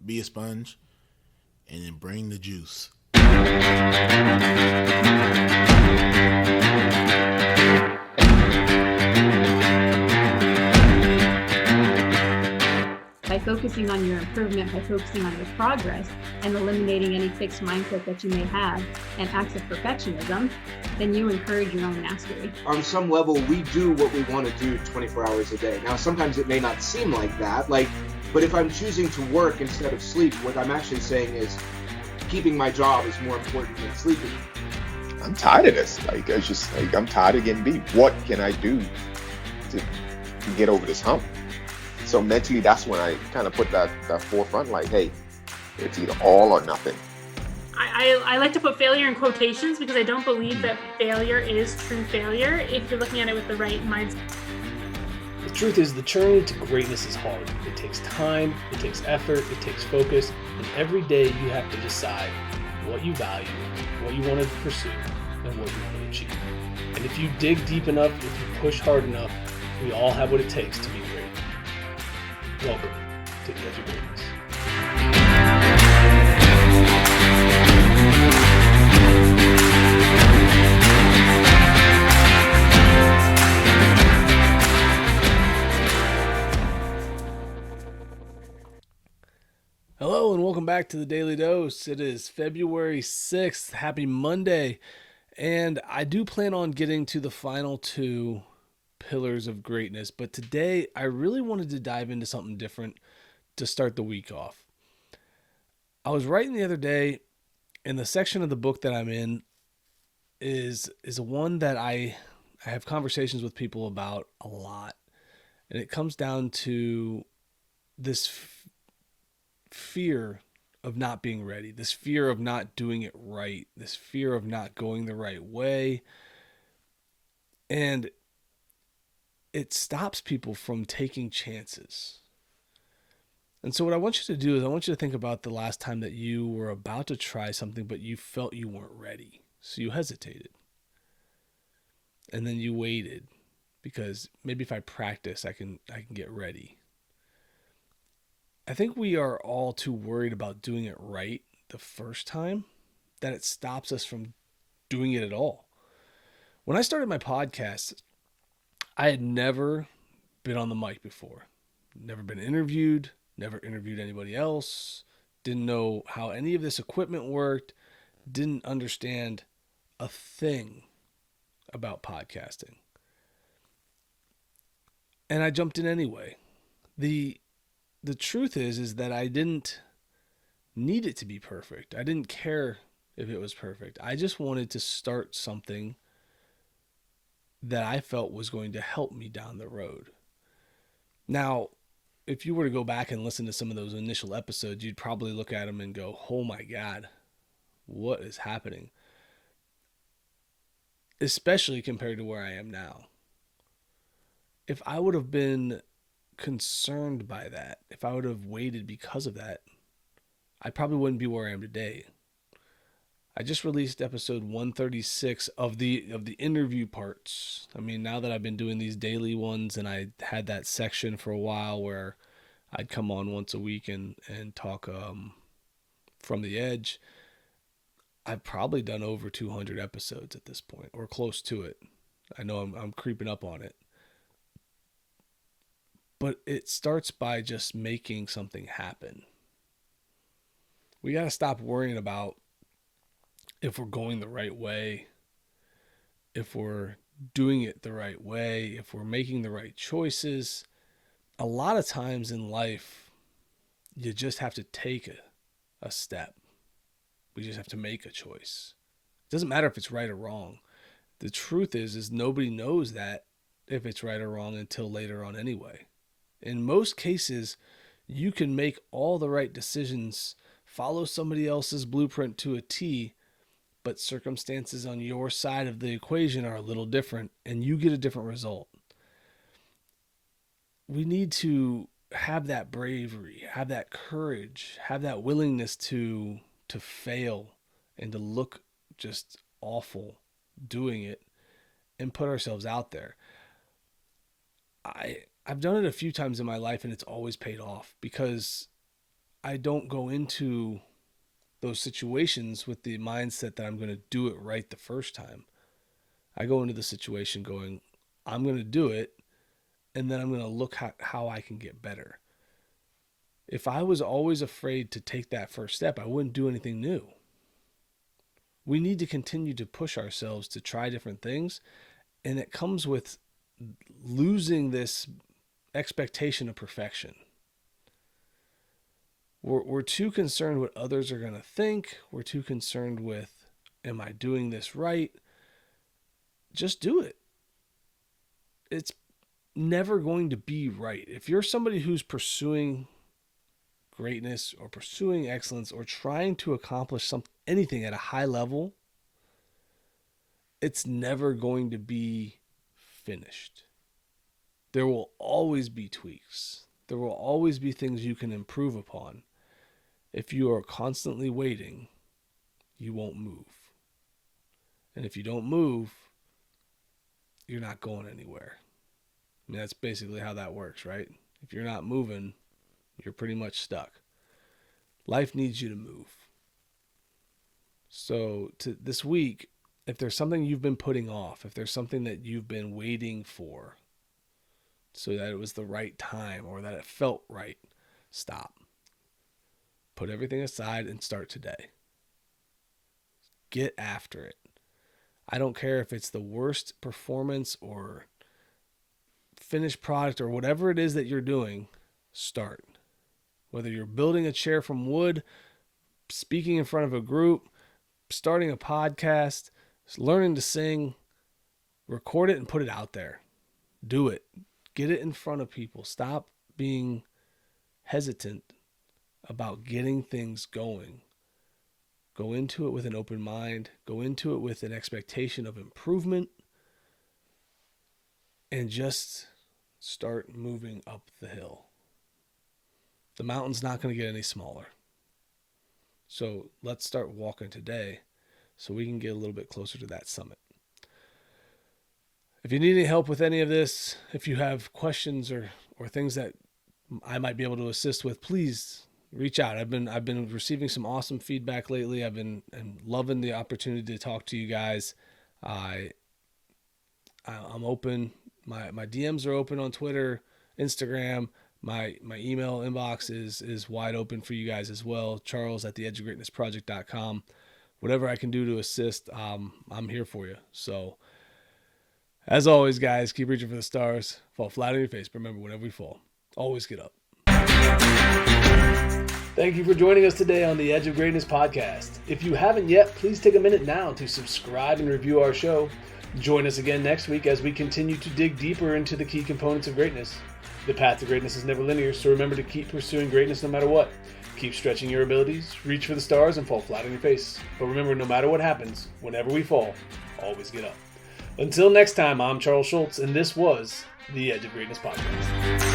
be a sponge, and then bring the juice. By focusing on your improvement, by focusing on your progress, and eliminating any fixed mindset that you may have and acts of perfectionism, then you encourage your own mastery. On some level, we do what we want to do 24 hours a day. Now, sometimes it may not seem like that, but if I'm choosing to work instead of sleep, what I'm actually saying is keeping my job is more important than sleeping. I'm tired of this. I'm tired of getting beat. What can I do to get over this hump? So mentally, that's when I kind of put that forefront, like, hey, it's either all or nothing. I like to put failure in quotations because I don't believe that failure is true failure if you're looking at it with the right mindset. The truth is, the journey to greatness is hard. It takes time, it takes effort, it takes focus, and every day you have to decide what you value, what you want to pursue, and what you want to achieve. And if you dig deep enough, if you push hard enough, we all have what it takes to be great. Welcome to the Edge of Greatness. Hello and welcome back to the Daily Dose. It is February 6th. Happy Monday. And I do plan on getting to the final two pillars of greatness, but today I really wanted to dive into something different to start the week off. I was writing the other day, and the section of the book that I'm in is one that I have conversations with people about a lot, and it comes down to this fear of not being ready, this fear of not doing it right, this fear of not going the right way, and it stops people from taking chances. And so what I want you to do is I want you to think about the last time that you were about to try something, but you felt you weren't ready. So you hesitated. And then you waited because maybe if I practice, I can get ready. I think we are all too worried about doing it right the first time that it stops us from doing it at all. When I started my podcast, I had never been on the mic before, never been interviewed, never interviewed anybody else, didn't know how any of this equipment worked, didn't understand a thing about podcasting. And I jumped in anyway. The truth is that I didn't need it to be perfect. I didn't care if it was perfect. I just wanted to start something that I felt was going to help me down the road. Now, if you were to go back and listen to some of those initial episodes, you'd probably look at them and go, oh my God, what is happening? Especially compared to where I am now. If I would have been concerned by that, if I would have waited because of that, I probably wouldn't be where I am today. I just released episode 136 of the interview parts. I mean, now that I've been doing these daily ones, and I had that section for a while where I'd come on once a week and talk from the edge, I've probably done over 200 episodes at this point, or close to it. I know I'm creeping up on it. But it starts by just making something happen. We got to stop worrying about if we're going the right way, if we're doing it the right way, if we're making the right choices. A lot of times in life, you just have to take a step. We just have to make a choice. It doesn't matter if it's right or wrong. The truth is nobody knows that if it's right or wrong until later on anyway. In most cases, you can make all the right decisions, follow somebody else's blueprint to a T, but circumstances on your side of the equation are a little different, and you get a different result. We need to have that bravery, have that courage, have that willingness to fail and to look just awful doing it and put ourselves out there. I've done it a few times in my life, and it's always paid off because I don't go into those situations with the mindset that I'm going to do it right the first time. I go into the situation going, I'm going to do it, and then I'm going to look how I can get better. If I was always afraid to take that first step, I wouldn't do anything new. We need to continue to push ourselves to try different things, and it comes with losing this expectation of perfection. We're too concerned what others are going to think. We're too concerned with, am I doing this right? Just do it. It's never going to be right. If you're somebody who's pursuing greatness or pursuing excellence or trying to accomplish anything at a high level, it's never going to be finished. There will always be tweaks. There will always be things you can improve upon. If you are constantly waiting, you won't move. And if you don't move, you're not going anywhere. I mean, that's basically how that works, right? If you're not moving, you're pretty much stuck. Life needs you to move. So this week, if there's something you've been putting off, if there's something that you've been waiting for so that it was the right time or that it felt right, stop. Put everything aside and start today. Get after it. I don't care if it's the worst performance or finished product or whatever it is that you're doing, start. Whether you're building a chair from wood, speaking in front of a group, starting a podcast, learning to sing, record it and put it out there. Do it. Get it in front of people. Stop being hesitant about getting things going. Go into it with an open mind. Go into it with an expectation of improvement. And just start moving up the hill. The mountain's not going to get any smaller. So let's start walking today so we can get a little bit closer to that summit. If you need any help with any of this, if you have questions or things that I might be able to assist with, please reach out. I've been receiving some awesome feedback lately. I'm loving the opportunity to talk to you guys. I'm open. My DMs are open on Twitter, Instagram. My email inbox is wide open for you guys as well. Charles@theedgeofgreatnessproject.com. Whatever I can do to assist, I'm here for you. So, as always, guys, keep reaching for the stars. Fall flat on your face. But remember, whenever we fall, always get up. Thank you for joining us today on the Edge of Greatness podcast. If you haven't yet, please take a minute now to subscribe and review our show. Join us again next week as we continue to dig deeper into the key components of greatness. The path to greatness is never linear, so remember to keep pursuing greatness no matter what. Keep stretching your abilities, reach for the stars, and fall flat on your face. But remember, no matter what happens, whenever we fall, always get up. Until next time, I'm Charles Schultz, and this was the Edge of Greatness podcast.